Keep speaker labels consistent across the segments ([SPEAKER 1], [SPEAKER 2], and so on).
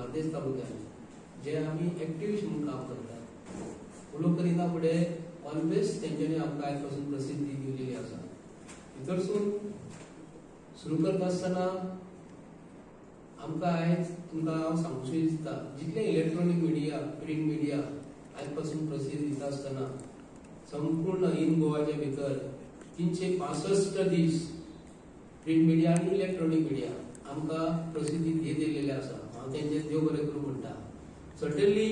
[SPEAKER 1] बार्देस तालुक्यात जे आम्ही ऍक्टिव्हिस्ट म्हणून काम करतात उलो करिना फुडें ऑलवेज तेंच्यांनी आमकां आयज पासून प्रसिद्धी दिलेली आसा. भितरसून सुरू करता आसतना आमकां आयज तुमकां हांव सांगूंक दिसता जितले इलेक्ट्रॉनिक मिडिया प्रिंट मिडिया आयज पासून प्रसिद्धी दिता आसतना संपूर्ण इन गोवाच्या भितर 365 दीस प्रिंट मिडिया आनी इलेक्ट्रॉनिक मिडिया आमकां प्रसिद्धी घेत येयलेले आसा. हांव तेंचे देव बरें करूं म्हणटा. सर्टनली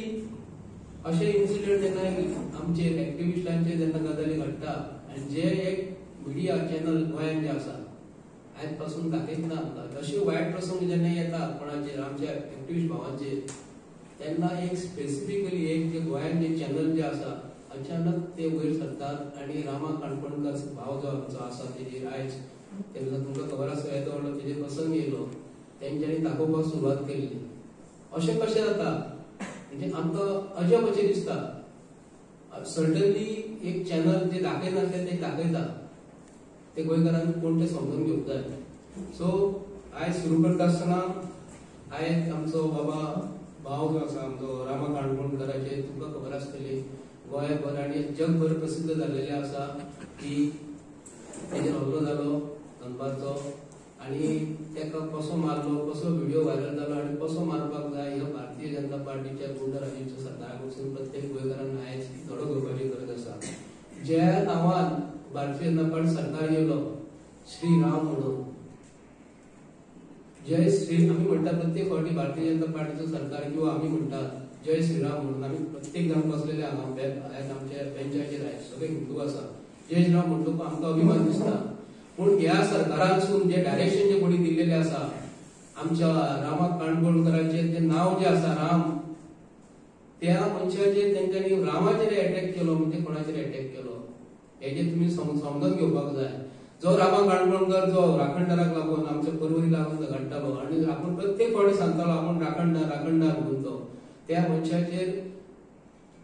[SPEAKER 1] अशे इन्सिडंट जेन्ना आमचे एक्टिव्हिस्टांचे जेन्ना गजाली घडटा आनी जे एक मिडिया चॅनल गोंयांत जे आसा आयज पासून दाखयतना आमकां अशे वायट प्रसंग जेन्ना येता कोणाचेर आमच्या एक्टिव्हिस्ट भावांचेर तेन्ना एक स्पेसिफिकली एक जे गोंयांत जे चॅनल जे आसा अचानक ते वयर सरतात आनी रामा काणकोणकर भाव जो आमचो आसा तेजेर आयज तेन्ना तुमकां खबर आसा येदो व्हडलो तेजेर प्रसंग येयलो तेंच्यांनी दाखोवपाक सुरवात केल्ली. अशें कशें जाता म्हणजे आमकां अजब अशें दिसता. सर्टनली एक चॅनल जे दाखयनासले ते दाखयता ते गोंयकारांनी कोण ते समजून घेवंक जाय. सो आयज सुरू करता आसतना आयज आमचो बाबा भाव जो आसा आमचो रामा काणकोणकराचे तुमकां खबर आसतली गोंयभर आनी जगभर प्रसिद्ध जाल्लेले आसा की तेजेर हल्लो जालो दनपारचो आनी तेका कसो मारलो कसो व्हिडिओ व्हायरल जालो आनी कसो मारपाक जाय ह्यो भारतीय जनता पार्टीच्या गुंडराजीच्या सरकारा कडसून प्रत्येक गोंयकारान आयज धडो घेवपाची गरज आसा. ज्या नांवान भारतीय जनता पार्टी सरकार येयलो श्री राम म्हणून जय श्री आमी म्हणटा प्रत्येक फावटी भारतीय जनता पार्टीचो सरकार किंवा आमी म्हणटात जय श्रीराम म्हणून आमी प्रत्येक जाण बसलेले हांगा आयज आमच्या बेंचाचेर आयज सगळे हिंदू आसा जय श्रीराम म्हणटकूच आमकां अभिमान दिसता. पूण ह्या सरकारांसून जे डायरेक्शन जे कोणी दिल्लेले आसा आमच्या रामा काणकोणकरांचे जे नाव जे आसा राम त्या मनशाचेर तेंच्यांनी रामाचेर अटॅक केलो म्हणजे कोणाचेर अटॅक केलो हेजे तुमी समजून घेवपाक जाय. जो रामा काणकोणकर जो राखणदाराक लागून आमच्या परवरी लागून झगडटालो आनी आपूण प्रत्येक फावटी सांगतालो आपूण राखणदार म्हणून तो त्या मनशाचेर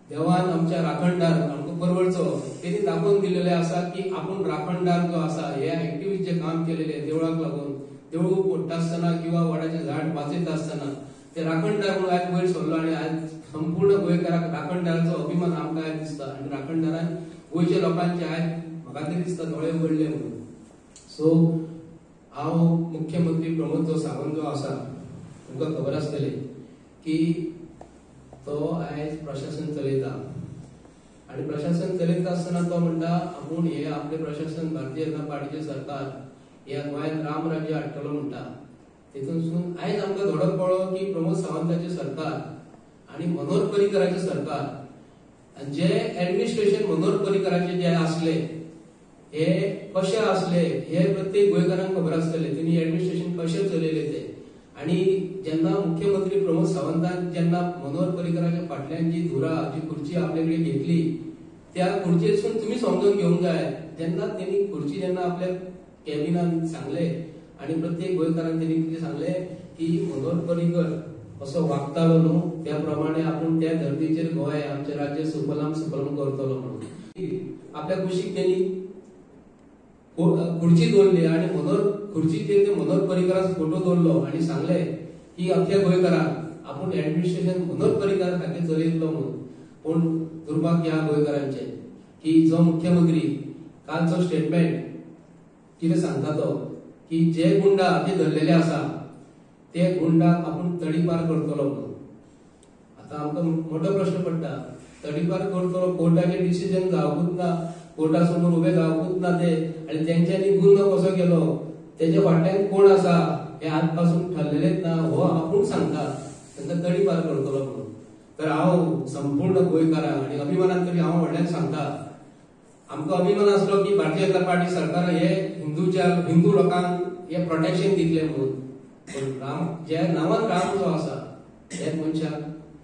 [SPEAKER 1] देवान आमच्या राखणदार आमकां परवरचो तेणी दाखोवन दिलेले आसा की आपूण राखणदार जो आसा हे एक्टिव्हिस्ट जे काम केलेले देवळाक लागून देवळू फोडटा आसतना किंवा वडाचें झाड वाचयता आसतना ते राखणदार म्हणून आयज वयर सरलो आनी आयज संपूर्ण गोंयकाराक राखणदाराचो अभिमान आमकां आयज दिसता आनी राखणदारान गोंयच्या लोकांचे आयज म्हाका तरी दिसता दोळे उगडले म्हणून. सो हांव मुख्यमंत्री प्रमोद जो सावंत जो आसा तुमकां खबर आसतली की तो आयज प्रशासन चलयता आनी प्रशासन चलयता आसतना तो म्हणटा आपूण हे आपले प्रशासन भारतीय जनता पार्टीचे सरकार ह्या गोंयांत राम राज्य हाडटलो म्हणटा. तेतूनसून आयज आमकां धडक पडलो की प्रमोद सावंताचे सरकार आनी मनोहर पर्रीकराचे सरकार जे ऍडमिनिस्ट्रेशन मनोहर पर्रीकराचे जे आसले हे कशे आसले हे प्रत्येक गोंयकारांक खबर आसतले तेणी ऍडमिनिस्ट्रेशन कशे चलयले ते. आनी जेन्ना मुख्यमंत्री प्रमोद सावंतान जेन्ना मनोहर पर्रीकराच्या फाटल्यान जी धुरा जी खुर्ची आपले कडेन घेतली त्या खुर्चेसून तुमी समजून घेवंक जाय जेन्ना तेणी खुर्ची जेन्ना आपल्या कॅबिनान सांगले आनी प्रत्येक गोंयकारान तेणी कितें सांगले की मनोहर पर्रीकर असो वागतालो न्हू त्या प्रमाणे आपूण त्या धर्तीचेर गोंय आमचें राज्य सुफलाम करतलो म्हणून आपल्या कुशीक तेणी खुर्ची दवरली आनी मनोहर खुर्चीचेर ते मनोहर पर्रीकराचो फोटो दवरलो आनी सांगले की अख्ख्या गोंयकारांक आपूण ऍडमिनिस्ट्रेशन मनोहर पर्रीकर खातीर चलयतलो म्हणून. पूण दुर्भाग्य ह्या गोंयकारांचे की जो मुख्यमंत्री कालचो स्टेटमेंट कितें सांगता तो की जे गुंडा जे धरलेले आसा ते गुंडाक आपूण तडीपार करतलो म्हणून. आतां आमकां मोठो प्रश्न पडटा तडीपार करतलो कोर्टाचें डिसिजन जावपूच ना कोर्टा समोर उबे जावपूच ना ते आनी तेंच्यांनी गुन्ह कसो केलो तेजे फाटल्यान कोण आसा हे आज पासून ठरलेलेच ना हो आपूण सांगता तांकां तडीपार करतलो म्हणून. तर हांव संपूर्ण गोंयकारांक आनी अभिमानान तरी हांव व्हडल्यान सांगता आमकां अभिमान आसलो की भारतीय जनता पार्टी सरकार हे हिंदू लोकांक हे प्रोटेक्शन दितले म्हणून. पण राम ज्या नांवान राम जो आसा त्या मनशाक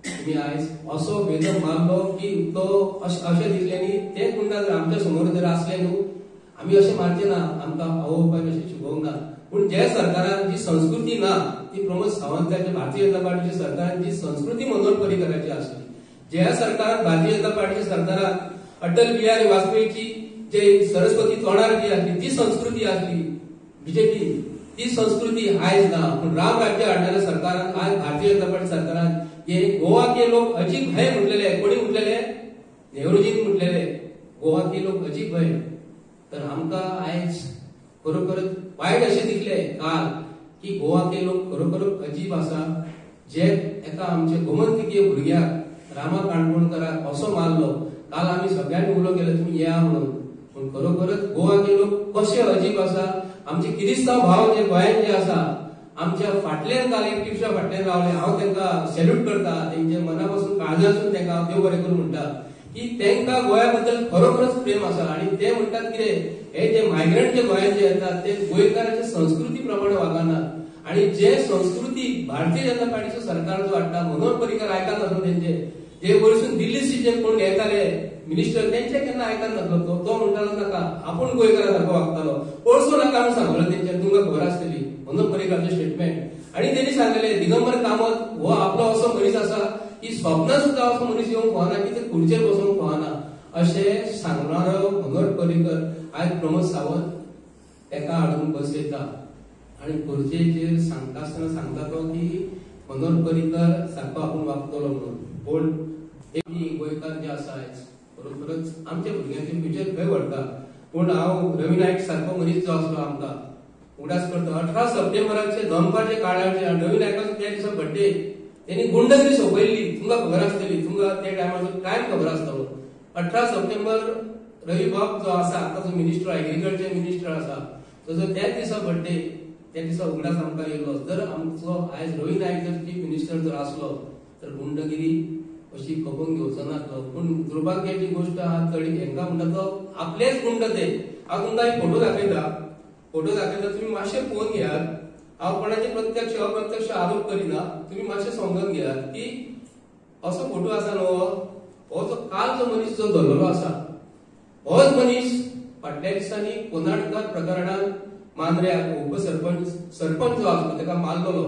[SPEAKER 1] तुम्ही आयज असो भेदम मारलो की तो अशें दिसलें ते गुंडा जर आमच्या समोर जर असले न्हू आमी अशें मारचे ना आमकां आवोवपाक अशें शिकोवंक ना. पूण ज्या सरकारान जी संस्कृती ना ती प्रमोद सावंताच्या भारतीय जनता पार्टीच्या सरकारान जी संस्कृती मनोहर पर्रीकराची आसली ज्या सरकारान भारतीय जनता पार्टीच्या सरकारान अटल बिहारी वाजपेयीची जे सरस्वती तोंडार जी आसली ती संस्कृती आसली बीजेपी ती संस्कृती आयज ना. पूण राम राज्य हाडणाऱ्या सरकारान आज भारतीय जनता पार्टी सरकारान हे गोवा के लोक अजीब भय म्हटलेले. कोणी म्हटलेले? नेहरूजीन म्हटलेले गोवा के लोक अजीब भय. तर आमकां आयज खरोखरच वायट अशें दिसले काल की गोवा के लोक खरोखरच अजीब आसा. जे एका आमचे गोमंतकीय भुरग्याक रामा काणकोणकराक असो मारलो. काल आमी सगळ्यांनी उलो केलो तुम्ही या म्हणून. पण खरोखरच गोवा के लोक कशे अजीब आसा. आमचे किरिस्तांव भाव जे गोंयांत जे आसा आमच्या फाटल्यान काल एक दिवसा फाटल्यान रावले. हांव तांकां सॅल्यूट करता. तेंचे मनापासून काळजासून तांकां देव बरें करूं म्हणटा की तांकां गोंया बद्दल खरोखरच प्रेम आसा. आनी ते म्हणटात कितें हे जे मायग्रंट जे गोंयांत जे येतात ते गोंयकारांच्या संस्कृती प्रमाणे वागनात. आणि जे संस्कृती भारतीय जनता पार्टीचो सरकार जो हाडटा मनोहर पर्रीकर आयकत नासलो तेंचे. जे वयरसून दिल्ली सीट कोण येताले मिनिस्टर तेंचे केन्ना आयकत नासलो. तो म्हणटालो नाका आपूण गोंयकारा सारको वागतालो. पळसू नाका म्हणून सांगलो तेंचे. तुमकां खबर आसतली मनोहर पर्रीकराचें स्टेटमेंट. आणि तेणी सांगलेले दिगंबर कामत हो आपलो असो मनीस आसा की स्वप्नात सुद्धा असो मनीस येवंक फावना की ते खुर्चेर बसूंक फावना अशें सांगणारो मनोहर पर्रीकर आज प्रमोद सावंत ताका हाडून बसयता. आणि खुर्चेचेर सांगता आसतना सांगता तो की मनोहर पर्रीकर सारको आपूण वागतलो म्हणून. पूण गोंयकार जे आसा खरोखरच आमच्या भुरग्यांचे फ्युचर खंय व्हरता. पूण हांव रवी नायक सारको मनीस जो आसलो आमकां उगडास करता. 18 सप्टेंबराचे दनपारचे काळाचे रवी नायकाचो त्या दिसा बर्थडे तेणी गुंडगिरी सोपयल्ली. तुमकां खबर आसतली. तुमकां त्या टायमाचो टायम खबर आसतलो. 18 सप्टेंबर रवी बाब जो आसा आतां जो मिनिस्टर एग्रीकल्चर मिनिस्टर आसा ताचो त्याच दिसा बर्थडे. त्या दिसा उगडास आमकां येयलो. जर आमचो आयज रवी नायक जर चीफ मिनिस्टर जर आसलो तर गुंडगिरी अशी खपोवन घेवचो नासलो. पूण दुर्भाग्याची गोष्ट आहा तरी हांकां म्हणटा तो आपलेच गुंड ते. हांव तुमकां एक फोटो दाखयता. फोटो दाखयता तुम्ही मातशे पळोवन घेयात. हांव कोणाचे प्रत्यक्ष अप्रत्यक्ष आरोप करिना. तुम्ही मातशे समजून घेयात की असो फोटो आसा न्हू. हो जो काल जो मनीस जो धरलेलो आसा होच मनीस फाटल्या दिसांनी कोनाडकर प्रकरणात मांद्र्याक उपसरपंच जो आसलो ताका मारलेलो.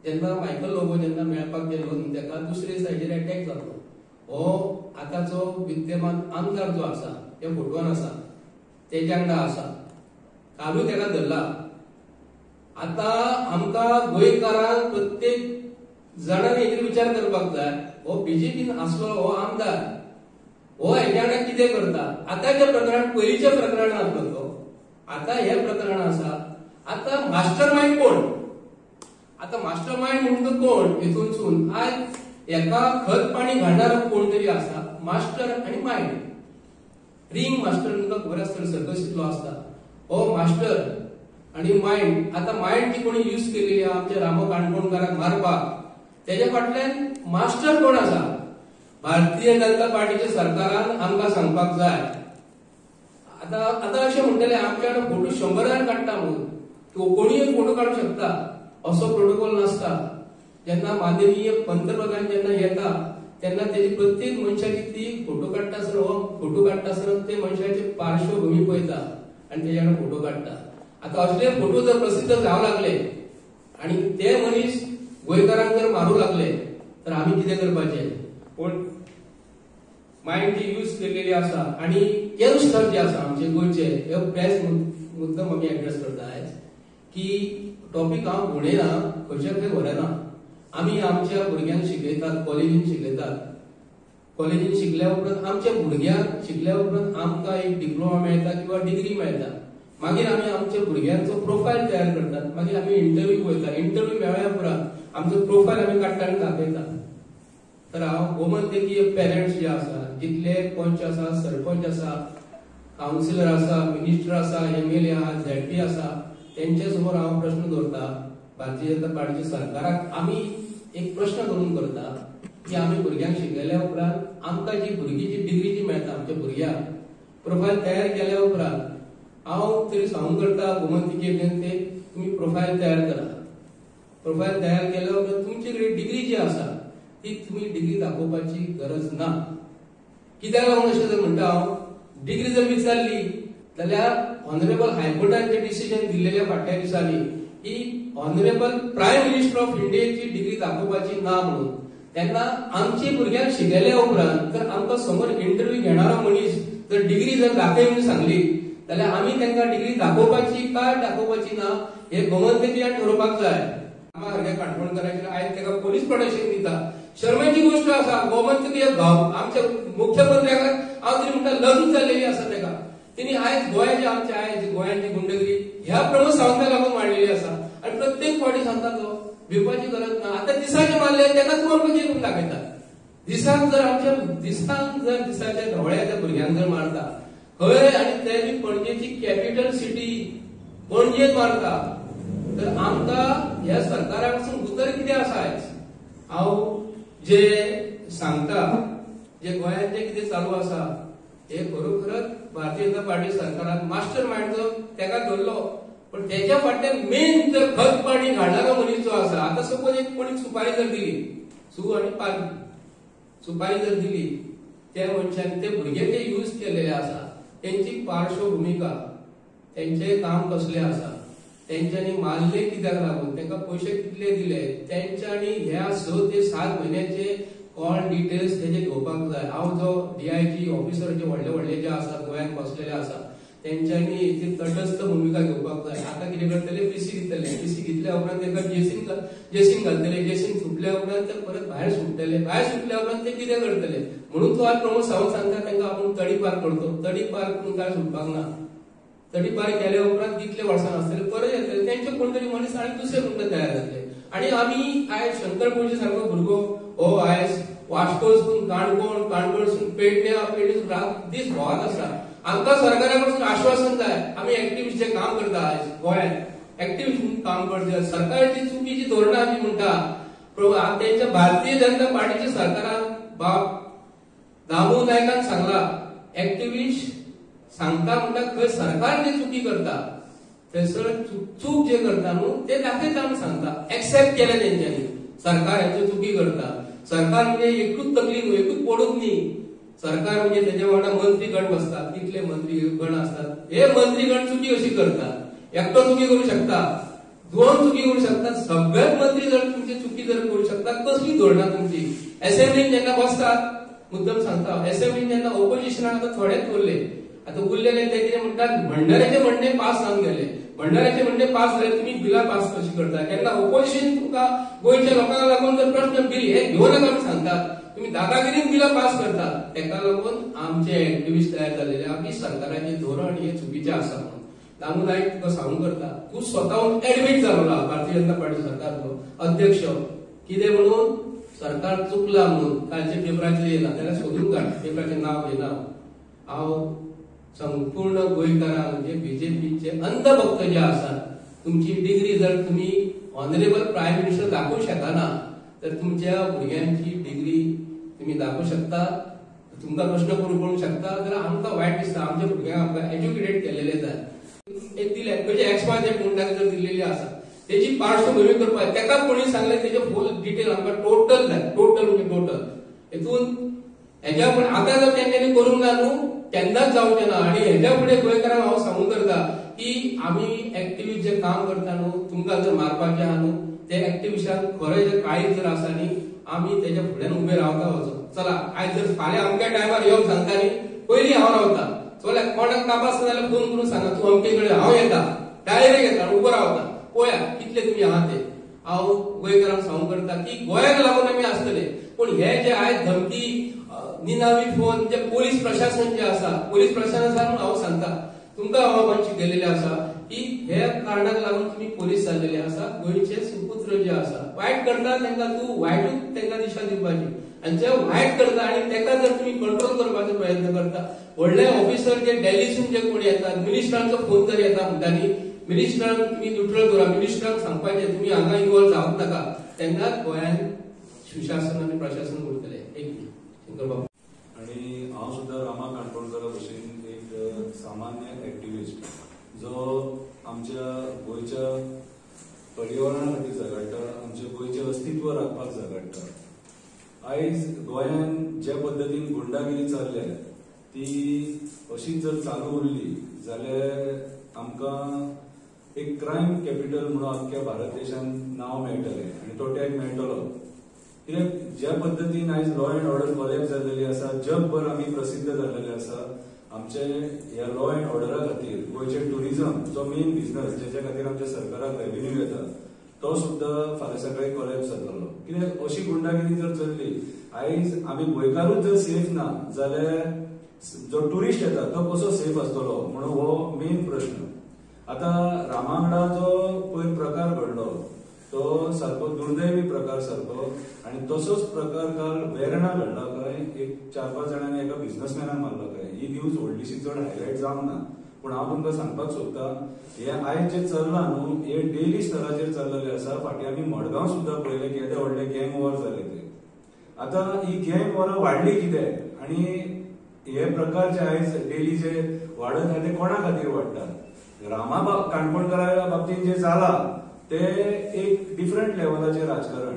[SPEAKER 1] जेन्ना मायकल लोबो जेन्ना मेळपाक गेलो न्हू ताका दुसरे सायडीर अटॅक जालो. हो आतांचो विद्यमान आमदार जो आसा त्या फोटोवान आसा तेच्या वांगडा आसा. कालूय ताका धरला. आता आमकां गोंयकारांक प्रत्येक जाणांनी हेचेर विचार करपाक जाय. हो बीजेपीन आसलो हो आमदार हो हेच्या वांगडा कितें करता. आतांच्या प्रकरण पयलींच्या प्रकरण आसलो तो. आता हे प्रकरण आसा. आता मास्टर माइंड कोण. आता मास्टर माइंड म्हणून तो कोण हेतूनसून आज एका खत पाणी घालणारा कोण तरी आसा. मास्टर आणि माइंड. रिंग मास्टर तुमकां खबर आसतली सर्कसीतलो आसता. हो मास्टर आणि माइंड. आता माइंड जी कोणी यूज केलेली आमच्या राम काणकोणकाराक मारपाक त्याच्या फाटल्यान मास्टर कोण आसा. भारतीय जनता पार्टीच्या सरकारान आमकां सांगपाक जाय. आता अशें म्हणटले आमच्या फोटो 100 काडटा म्हणून. कोणीय फोटो काडूंक शकता असो प्रोटोकॉल नासता. जेन्ना माननीय पंतप्रधान जेन्ना येता तेन्ना तेजी प्रत्येक मनशाची ती फोटो काडटा आसतना हो फोटो काडटा आसतना ते मनशाची पार्श्वभूमी पळयता आनी तेच्या वांगडा फोटो काडटा. आता असले फोटो जर प्रसिद्ध जावं लागले आणि ते मनीस गोंयकारांक जर मारूं लागले तर आमी कितें करपाचें. पूण माइंड जी यूज केलेली आसा आणि यंगस्टर जे आसा आमचे गोंयचे हे प्रेस मुद्दम आमी एड्रेस करता आयज की टॉपिक हांव घडयना खंयच्या खंय व्हरना. आमी आमच्या भुरग्यांक शिकयतात कॉलेजीन शिकयतात. कॉलेजीन शिकल्या उपरांत आमच्या भुरग्यांक शिकल्या उपरांत आमकां एक डिप्लोमा मेळटा किंवा डिग्री मेळटा. मागीर आमी आमच्या भुरग्यांचो प्रोफायल तयार करतात. मागीर आमी इंटरव्यू वयता. इंटरव्यू मेळ्ळ्या उपरांत आमचो प्रोफायल आमी काडटा आनी दाखयता. तर हांव गोमंतकीय पेरंट्स जे आसा जितले पंच आसा सरपंच आसा काउन्सिलर आसा मिनिस्टर आसा MLA आसा ZP आसा तेंच्या समोर हांव प्रश्न दवरता. भारतीय जनता पार्टीच्या सरकाराक आमी एक प्रश्न करून करता की आमी भुरग्यांक शिकयल्या उपरांत आमकां जी भुरगीं जी डिग्री जी मेळटा आमच्या भुरग्यांक प्रोफायल तयार केल्या उपरांत हांव तरी सांगूंक करता गोमंतकीय जनतेक तुमी प्रोफायल तयार करा. प्रोफायल तयार केल्या उपरांत तुमची कडेन डिग्री जी आसा ती तुम्ही डिग्री दाखोवपाची गरज ना. कित्याक लागून अशें जर म्हणटा हांव डिग्री जर विचारली जाल्यार ऑनरेबल हायकोर्टान जे डिसिजन दिल्लेल्या फाटल्या दिसांनी ही ऑनरेबल प्रायम मिनिस्टर ऑफ इंडियाची डिग्री दाखोवपाची ना म्हणून. तेन्ना आमची भुरग्यांक शिकयल्या उपरांत जर आमकां समोर इंटरव्यू घेणारो मनीस जर डिग्री जर दाखय म्हणून सांगली जाल्यार आमी तांकां डिग्री दाखोवपाची काय दाखोवपाची ना हे गोमंतकान ठरवपाक जाय. आमच्या काणकोणकारांचेर आयज ताका पोलीस प्रोटेक्शन दिता. शर्मेची गोष्ट आसा गोमंतक आमच्या मुख्यमंत्र्याक हांव तरी म्हणटा लग्न जाल्लेली आसा ताका. तिने आयज गोंयाचे आमचे आयज गोंयांची गुंडगिरी ह्या प्रमोद सावंताक लागून मांडलेली आसा आनी प्रत्येक फावटी सांगता तो भिवपाची गरज ना. आता दिसाचे मारले तेकाच मारपाची करून दाखयता. दिसाक जर आमच्या दिसाच्या ढवळ्याच्या भुरग्यांक जर मारता खंय आनी ते बी पणजेची कॅपिटल सिटी पणजेत मारता तर आमकां ह्या सरकारा पासून उतर कितें आसा आयज. हांव जे सांगता जे गोंयांत जे कितें चालू आसा हे खरोखरच भारतीय जनता पार्टी सरकारान मास्टर माइंड जो तेका धरलो पण त्याच्या फाटल्यान मेन जर खत पाणी घालणारा मनीस जो आसा. आता सपोज एक कोणी सुपारी जर दिली सू आणि पाली सुपारी जर दिली त्या मनशान ते भुरगे जे यूज केलेले आसा त्यांची पार्श्वभूमिका त्यांचे काम कसले आसा त्यांच्यानी मारले कित्याक लागून त्यांना पैसे कितले दिले त्यांच्यानी ह्या 6 ते 7 महिन्याचे कॉल डिटेल्स तेजे घेवपाक जाय. हांव जो DIG ऑफिसर जे व्हडले जे आसा गोंयांत बसलेले आसा त्यांच्यानी ती तटस्थ भूमिका घेवपाक जाय. आता कितें करतले PC घेतल्या उपरांत तांकां जेसीन घालतले जेसीन सुटल्या उपरांत ते परत भायर सुटल्या उपरांत ते कितें करतले म्हणून तो आज प्रमोद सावंत सांगता तांकां आपूण तडी पार करतो. तडी पार करून काय सुटपाक ना. तडी पार केल्या उपरांत कितले वर्सां आसतले परत येतले तेंचे कोण तरी मनीस आनी दुसरे कोण तयार जातले. आणि आमी आयज शंकर गोंयचे सारको भुरगो हो आयज वास्कोसून काणकोणसून पेडण्यासून दीस भोंवत आसा. आमकां सरकारा कडसून आश्वासन जाय. आमी एक्टिव्हिस्ट जे काम करता आयज गोंयांत एक्टिव्हिस्ट काम करता सरकारची चुकीची धोरणां आमी म्हणटा तेंच्या भारतीय जनता पार्टीच्या सरकारान बाब दामू नायकान सांगला एक्टिव्हिस्ट सांगता म्हणटा खंय सरकार जे चुकी करता थंयसर चूक जे करता न्हू ते दाखयता आमी सांगता. एक्सेप्ट केले तेंच्यांनी सरकार हेंची चुकी करता. सरकार म्हणजे एकूच तकली न्हू एकूच पडूच न्ही. सरकार म्हणजे तेच्या वांगडा मंत्रीगण बसतात कितले मंत्रीगण असतात. हे मंत्रीगण चुकी कशी करतात. एकटो चुकी करू शकता 2 चुकी करू शकतात. सगळेच मंत्री जर तुमची चुकी जर करू शकतात कसली धोरणां तुमची. असेंब्लीन जेन्ना बसतात मुद्दम सांगता असेंब्लीन जेन्ना ऑपोजिशनाक आता थोडेच उरले आता उरलेले ते कितें म्हणटात भंडाऱ्याचे म्हणणे पास जावन गेले. भंडाऱ्याचे म्हणणे पास जाले तुम्ही बिलां पास कशी करता. केन्ना ऑपोजिशन तुमकां गोंयच्या लोकांक लागून जर प्रश्न बिल हे घेवन आमी सांगतात तुम्ही दादागिरीन बिलां पास करतात. तेका लागून आमचे एक्टिव्हिस्ट तयार जाल्ले आमी सरकाराचे धोरण हे चुकीचे आसा म्हणून दामू नायक तुका सांगू करता. तू स्वताहून एडमिट जालो भारतीय जनता पार्टी सरकारचो अध्यक्ष कितें म्हणून सरकार चुकला म्हणून कालचे पेपराचेर येयला जाल्यार सोदून काड पेपराचें नाव घेना. हांव संपूर्ण गोंयकारांक म्हणजे BJPचे अंधभक्त जे आसात तुमची डिग्री जर तुम्ही ऑनरेबल प्रायम मिनिस्टर दाखवू शकना तर तुमच्या भुरग्यांची डिग्री तुम्ही दाखवू शकता. तुमकां प्रश्न करू शकता तर आमकां वायट दिसता. आमच्या भुरग्यांक आमकां एज्युकेटेड केलेले जाय. एक ती लँग्वेज एक्सपायर्ड म्हणटाक जर दिल्लेली आसा तेची पार्श्वभूमी करपाक तेका कोणी सांगले तेचे फुल डिटेल आमकां टोटल जाय. टोटल म्हणजे टोटल हेतून हेज्या फुडें आतां जर तेंच्यांनी करूंक ना न्हू केन्नाच जावचें ना. आनी हेज्या फुडें गोंयकारांक हांव सांगू करता की आमी एक्टिव्हिस्ट जे काम करता न्हू तुमकां जर मारपाचें आहा न्हू ते एक्टिव्हिस्टांक खरें जर काळीज जर आसा न्ही आमी तेच्या फुड्यान उबे रावता वचो. चला आयज जर फाल्यां अमक्या टायमार येवंक सांगता न्ही पयलीं हांव रावता. चला कोणाक काम आसता जाल्यार फोन करून सांगा तूं अमके कडेन हांव येता डायरेक्ट येता उबो रावता पळया कितले तुमी आहा ते. हांव गोंयकारांक सांगू करता की गोंयाक लागून आमी आसतले पूण हे जे आयज धमकी निनावी फोन जे पोलीस प्रशासन जे आसा पोलीस प्रशासनान हांव सांगता तुमकां हांव शिकयलेले आसा की हे कारणाक लागून तुम्ही पोलीस जाल्लेले आसा. गोंयचे सुपुत्र जे आसा वायट करता तांकां तूं वायटूच तांकां दिशा दिवपाची आनी जे वायट करता आनी ताका जर तुम्ही कंट्रोल करपाचो प्रयत्न करता व्हडले ऑफिसर जे दिल्लीसून जे कोण येतात मिनिस्टरांचो फोन जर येता म्हणटानी मिनिस्टरांक तुम्ही न्यूट्रल दवरा. मिनिस्टरांक सांगपाचें तुम्ही हांगा इन्वॉल्व जावंक नाका. तेन्नाच गोंयांत सुशासन आनी प्रशासन उरतलें. एक शंकर बाबू
[SPEAKER 2] आणि हांव सुद्धा रामा काणकोणकारा भशेन एक सामान्य एक्टिव्हिस्ट जो आमच्या गोंयच्या पर्यावरणा खातीर झगडटा आमच्या गोंयचें अस्तित्व राखपाक झगडटा. आयज गोंयांत ज्या पद्दतीन गुंडागिरी चल्ल्या ती अशीच जर चालू उरली जाल्यार आमकां एक क्रायम कॅपिटल म्हणून अख्ख्या भारत देशांत नांव मेळटलें आनी तो टॅग मेळटलो. कित्याक ज्या पद्दतीन आयज लॉ अँड ऑर्डर कॉलेप्स जाल्लेली आसा जगभर आमी प्रसिद्ध जाल्लेले आसा आमचे ह्या लॉ अँड ऑर्डरा खातीर गोयचे टुरिझम जो मेन बिझनस जेच्या खातीर आमच्या सरकाराक रेव्हेन्यू येता तो सुद्धा फाल्यां सकाळी कोलॅप्स जातलो. कित्याक अशी गुंडागिरी जर चलली, आयज आमी गोंयकारूच जर सेफ ना जाल्यार जो टुरिस्ट येता तो कसो सेफ आसतलो म्हणून हो मेन प्रश्न. आता रामांगडा जो पयर प्रकार घडलो तो सारको दुर्दैवी प्रकार सारको, आणि तसोच प्रकार काल वेर्णा घडला खंय. एक 4-5 जाणांनी एका बिझनेसमॅनाक मारलो खंय. ही न्यूज व्हडलीशी चड हायलायट जावंक ना, पूण हांव तुमकां सांगपाक सोदतां हे आयज जे चल्लां न्हू हे डेली स्तराचेर चल्लेले आसा. फाटीं आमी मडगांव सुद्दां पळयले केदे व्हडले गँग वॉर जाले ते. आता ही गँग वॉरां वाडली कित्याक, आनी हे प्रकार जे आयज डेली जे वाडत आहा ते कोणा खातीर वाडटा. रामा काणकोणकारा बाबतींत जे जाला ते एक डिफरंट लेवलाचें राजकारण.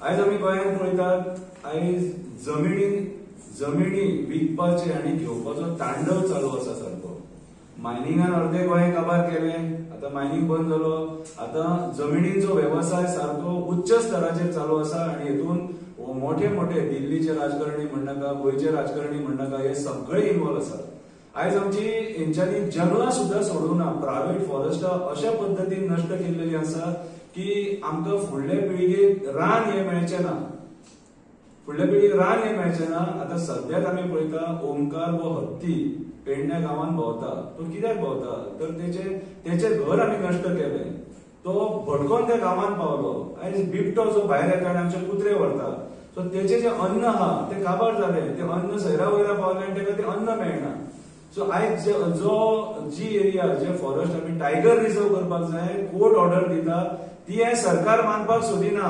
[SPEAKER 2] आयज आमी गोंयांत पळयतात, आयज जमिनी विकपाचे आनी घेवपाचो तांडव चालू आसा सारको. मायनिंगान अर्दे गोंय काबार केले, आता मायनिंग बंद जालो. आता जमिनीचो वेवसाय सारको उच्च स्तराचेर चालू आसा, आणि हेतून मोठे मोठे दिल्लीचे राजकारणी म्हणनाका, गोंयचे राजकारणी म्हणनाका, हे सगळे इन्वॉल्व आसात. आयज आमची हेंच्यांनी जंगलां सुद्धा सोडूंक ना. प्रायव्हेट फॉरेस्टां अशा पद्दतीन नश्ट केल्लेली आसा की आमकां फुडले पिळगेक रान हे मेळचें ना. फुडल्या पिळगेक रान हे मेळचें ना. आता सद्याक आमी पळयता ओमकार वो हत्ती पेडण्या गांवांत भोंवता. तो कित्याक भोंवता तर तेचे घर आमी नश्ट केलें. तो भटकोन त्या गांवांत पावलो. आयज बिबटो जो भायर येता आनी आमचे कुत्रे व्हरता, सो तेचे जे अन्न आहा ते काबार जाले. ते अन्न सैरा वयरा पावले आनी तेका ते अन्न मेळना. सो आयज जी एरिया जे फॉरेस्ट आमी टायगर रिझर्व करपाक जाय, कोर्ट ऑर्डर दिता ती हे सरकार मानपाक सोदिना.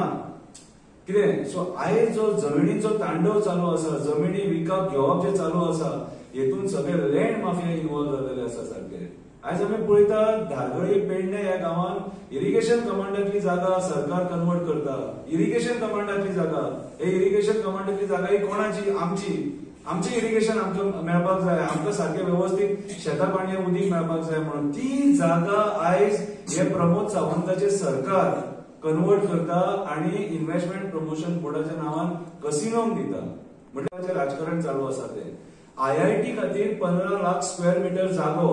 [SPEAKER 2] कितें सो आयज जो जमिनीचो तांडव चालू आसा, जमिनी विकप घेवप जे चालू आसा, हेतून सगळे लँड माफिया इन्वॉल्व जालेले आसा सारखे. आयज आमी पळयता धारगळी पेडणे ह्या गांवांत इरिगेशन कमांडांतली जागा सरकार कन्वर्ट करता. इरिगेशन कमांडांतली जागा, हे इरिगेशन कमांडांतली जागा ही कोणाची? आमची इरिगेशन आमकां मेळपाक जाय, आमकां सारखे व्यवस्थित शेता पाणये उदीक मेळपाक जाय म्हणून ती जागा आयज हे प्रमोद सावंताचे सरकार कन्वर्ट करता आणि इन्व्हेस्टमेंट प्रमोशन बोर्डाच्या नावान कसिनोक दिता. म्हणजे राजकारण चालू आसा ते. IIT खातीर 15 लाख स्क्वेअर मीटर जागो,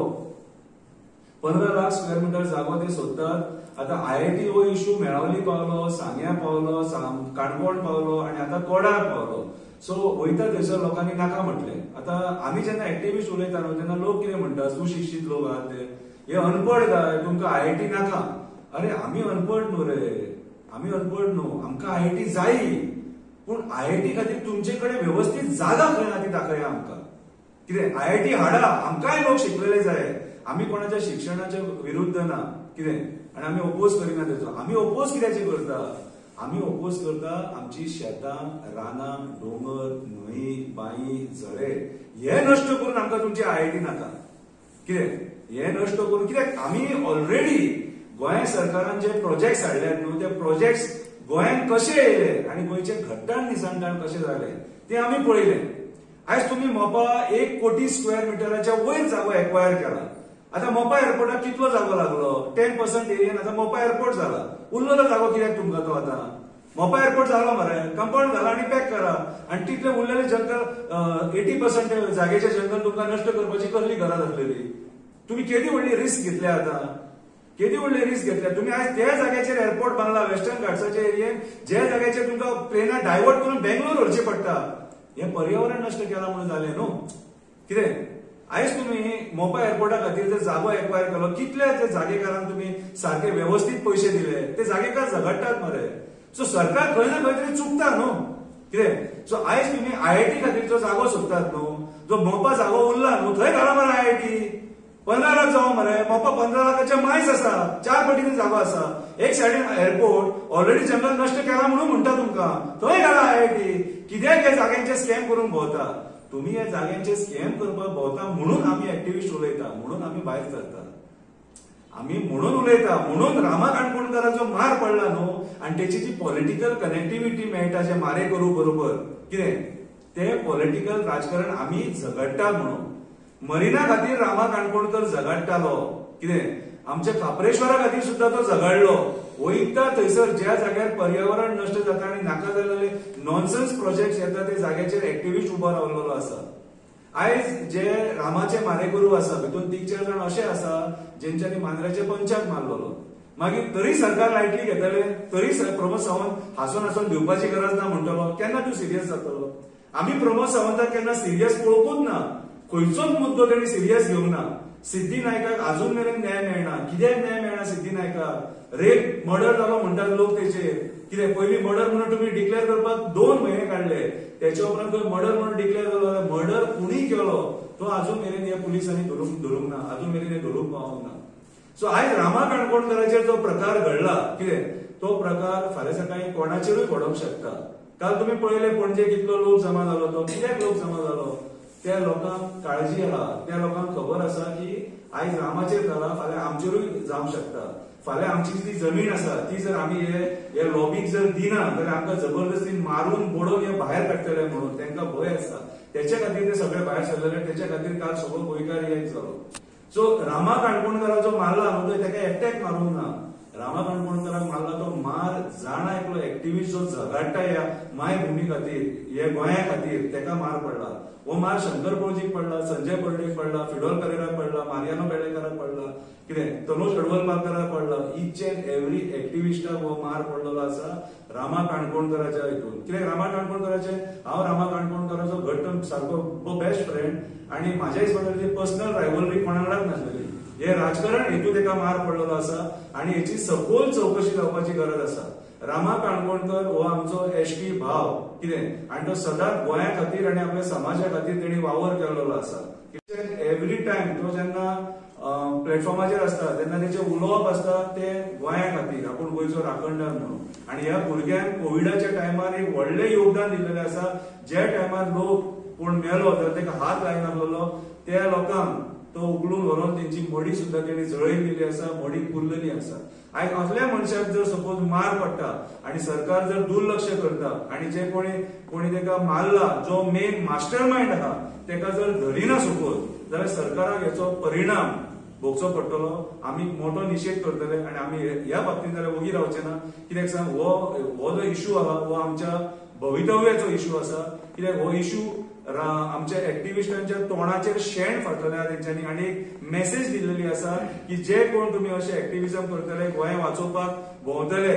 [SPEAKER 2] 15 लाख स्क्वेअर मीटर जागो ते सोदतात. आता IIT हो इश्यू मेळावली पावलो, सांग्या पावलो, काणकोण पावलो, आणि आता कोडार पावलो. सो वयता थंयसर लोकांनी नाका म्हटले. आता आमी जेन्ना एक्टिविस्ट उलयता न्हू तेन्ना लोक कितें म्हणटा, सुशिक्षीत लोक आहात ते, हे अनपड काय, तुमकां IIT नाका. अरे आमी अनपड न्हू रे, आमी अनपड न्हू, आमकां IIT जाय, पूण IIT खातीर तुमचे कडेन व्यवस्थित जागा खंय आहा ती दाखया आमकां. कितें IIT हाडा, आमकांय लोक शिकलेले जाय. आमी कोणाच्या शिक्षणाच्या विरुद्ध ना, कितें, आणि आमी ओपोज करिना तेचो. आमी ओपोज कित्याचे करता? आमी ओपोज करता आमची शेतां, रानां, दोंगर, न्हंय, बांय, झरे हे नश्ट करून आमकां तुमची IIT नाका. कितें हे नश्ट करून, कित्याक आमी ऑलरेडी गोंय सरकारान जे प्रोजेक्ट्स हाडल्यात न्हू, ते प्रोजेक्ट्स गोंयांत कशे येयले आनी गोंयचे घट्टाण निसणटाण कशे जाले ते आमी पळयले. आयज तुम्ही मोपा 1 कोटी स्क्वेअर मिटराच्या वयर जागो एक्वायर केला. आता मोपा एअरपोर्टाक कितलो जागो लागलो? 10% एरियन आता मोपा एअरपोर्ट झाला. उरलेलो जागो कित्याक तुमकां तो? आता मोपा एअरपोर्ट झालो मरे, कंपाऊंड झाला आणि पॅक करा, आणि तितले उरलेले जंगल 80% जागेचे जंगल तुमकां नष्ट करपाची कसली गरज आसलेली? तुम्ही केदी व्हडली रिस्क घेतल्या? आता केदी व्हडली रिस्क घेतल्या तुम्ही? आज त्या जाग्याचेर एअरपोर्ट बांदला वेस्टर्न घाट्साच्या एरियेन, ज्या जाग्याचेर तुमकां प्लेनां डायवर्ट करून बेंगलोर व्हरची पडटा. हे पर्यावरण नष्ट केला म्हणून जालें न्हू. कितें आयज तुम्ही मोपा एअरपोर्टा खातीर जर जागो एक्वायर केलो, कितल्या त्या जागेकारांक तुम्ही सारखे व्यवस्थित पैसे दिले, ते जागेकार झगडटात मरे. सो सरकार खंय ना खंय तरी चुकता न्हू. कितें सो आयज तुम्ही IIT खातीरचो जागो सोदतात न्हू, जो मोपा जागो उरला न्हू थंय घाला मरे IIT. 15 लाख जावं मरे, मोपा 15 लाखाच्या मायज आसा, 4 पटींनी जागो आसा. एक सायडीन एअरपोर्ट ऑलरेडी जंगल नष्ट केला म्हणून म्हणटा तुमकां, थंय घाला IIT. कित्याक हे जाग्यांचे स्कॅम करून भोंवता? तुम्ही या जाग्यांचे स्कॅम करपाक भोंवता म्हणून आमी एक्टिविस्ट उलयता, म्हणून आमी भायर सरता. आमी म्हणून उलयता, म्हणून रामा काणकोणकाराचो मार पडला न्हू, आणि त्याची जी पॉलिटिकल कनेक्टिव्हिटी मेळटा जे मारे करू बरोबर, कितें ते पॉलिटिकल राजकारण आमी झगडटा. म्हणून मरिना खातीर रामा काणकोणकर झगडटालो, कितें आमच्या खापरेश्वरा खातीर सुद्धा तो झगडलो. वयता थंयसर ज्या जाग्यार पर्यावरण नष्ट जाता आणि नाका जाल्ले नॉनसेन्स प्रोजेक्ट येता ते जाग्याचेर एक्टिविस्ट उबो रावलेलो आसा. आयज जे रामाचे मारेकरू आसा भितून 3-4 जाण असे आसा जेंच्यांनी मांद्राचे पंचाक मारलेलो, मागीर तरी सरकार लायटली घेतले, तरी प्रमोद सावंत हांसून हांसून दिवपाची गरज ना म्हणटलो, केन्ना तूं सिरियस जातलो? आमी प्रमोद सावंताक केन्ना सिरियस पळोवंकूच ना, खंयचोच मुद्दो तेणी सिरियस घेवंक ना. सिद्धी नायकाक अजून मेरेन न्याय मेळना. कित्याक न्याय मेळना सिद्धी नायकाक? रेप मर्डर जालो म्हणटात लोक तेचेर. कितें पयलीं मर्डर म्हणून तुमी डिक्लेअर करपाक 2 म्हयने काडले, त्याच्या उपरांत तो मर्डर म्हणून डिक्लेअर केलो. मर्डर कुणी केलो तो अजून मेरेन ह्या पुलिसांनी धरूंक ना, अजून मेरेन हे धरूंक पावंक ना. सो आयज रामा काणकोणकराचेर जो प्रकार घडला, कितें तो प्रकार फाल्यां सकाळी कोणाचेरूय घडोवंक शकता. काल तुमी पळयले पणजे कितलो लोक जमा जालो, तो कित्याक लोक जमा जालो? त्या लोकांक काळजी आहा, त्या लोकांक खबर आसा की आयज रामाचेर जाला, फाल्यां आमचेरूय जावंक शकता. फाल्यां आमची जी जमीन आसा ती जर आमी हे लॉबीक जर दिना जाल्यार आमकां जबरदस्ती मारून बोडोवन हे भायर काडटले म्हणून तांकां भंय आसा. त्याच्या खातीर ते सगळे भायर सरलेले, त्याच्या खातीर काल सगळो गोंयकार एक जालो. सो रामा काणकोणकराक जो मारला न्हू ताका एकट्याक मारूंक ना. रामा काणकोणकराक मारला तो मार जाणा एकलो एक्टिव्हिस्ट जो झगडटा ह्या मायभूमी खातीर, हे गोंया खातीर, ताका मार पडला. हो मार शंकर पळजीक पडला, संजय पळडेक पडला, फिडोल पेरेराक पडला, मारियानो बेळेकाराक पडला, कितें तनोज हडवलकराक पडला. ईच एंड एवरी एक्टिव्हिस्टाक हो मार पडलेलो आसा रामा काणकोणकराच्या हितून. कित्याक रामा काणकोणकराचे, हांव रामा काणकोणकराचो घट्ट सारको बेस्ट फ्रेंड, आनी म्हाज्या हिसपान पर्सनल रायवलरी कोणाकडेच नासलेली. हे राजकारण हेतू ताका मार पडलेलो आसा आनी हेची सखोल चौकशी जावपाची गरज आसा. रामा काणकोणकर हो आमचो एश्टी भाव, कितें, आनी तो सदांच गोंया खातीर आनी आपल्या समाजा खातीर तेणी वावर केलेलो आसा. एवरी टायम तो जेन्ना प्लॅटफॉर्माचेर आसता तेन्ना तेचे उलोवप आसता ते गोंया खातीर, आपूण गोंयचो राखणदार म्हणून. आनी ह्या भुरग्यांक कोविडाच्या टायमार एक व्हडलें योगदान दिल्लेलें आसा. ज्या टायमार लोक कोण मेलो जाल्यार ताका हात लायनासलो, त्या लोकांक तो उखलून व्हरून तेंची मडी सुद्धा तेणी जळयन दिली आसा, मडी पुरलेली आसा. आयज असल्या मनशाक जर सपोज मार पडटा आनी सरकार जर दुर्लक्ष करता आनी जे कोणी ताका मारला, जो मेन मास्टर माइंड आहा ताका जर धरिना सपोज, जाल्यार सरकाराक हेचो परिणाम भोगचो पडटलो. आमी मोठो निशेध करतले आनी आमी ह्या बाबतींत जाल्यार वगी रावचे ना. कित्याक सांग, हो जो इश्यू आहा हो आमच्या भवितव्याचो इश्यू आसा. कित्याक हो इश्यू आमच्या एक्टिव्हिस्टांच्या तोंडाचेर शेण फाटलेल्या तेंच्यांनी आनी एक मेसेज दिल्लेली आसा की जे कोण तुमी अशे एक्टिव्हिजम करतले, गोंय वाचोवपाक भोंवतले,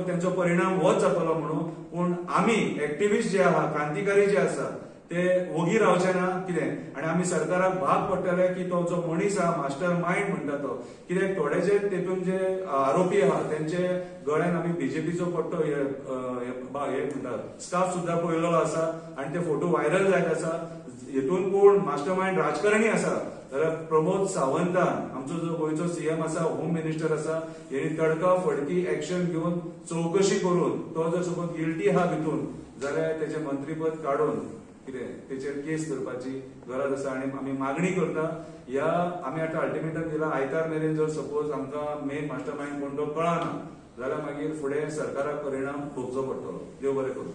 [SPEAKER 2] तेंचो परिणाम होच जातलो म्हणून. पूण आमी एक्टिव्हिस्ट जे आहा, क्रांतिकारी जे आसा, ते वगी रावचे ना. कितें, आनी आमी सरकाराक भाग पडटले की तो जो मनीस आहा, मास्टर माइंड म्हणटा तो, कित्याक थोडे जे तेतून जे आरोपी आहा तेंचे गळ्यान आमी बीजेपीचो पट्टो हे म्हणटात स्टाफ सुद्धा पळयलेलो आसा आनी ते फोटो व्हायरल जायत आसा. हेतून कोण मास्टर माइंड राजकारणी आसा जाल्यार प्रमोद सावंतान, आमचो जो गोंयचो सीएम आसा, होम मिनिस्टर आसा, हेणी तडका फडकी एक्शन घेवन चौकशी करून तो जर सपोज गिल्टी आहा भितून जाल्यार तेचे मंत्रीपद काडून कितें तेचेर केस करपाची गरज आसा. आनी आमी मागणी करता, ह्या आमी आतां अल्टिमेटम दिला, आयतार मेरेन जर सपोज आमकां मेन मास्टर माइंड कोण तो कळना जाल्यार मागीर फुडें सरकाराक परिणाम भोगचो पडटलो. देव बरें करूं.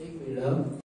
[SPEAKER 1] एक मिनिट.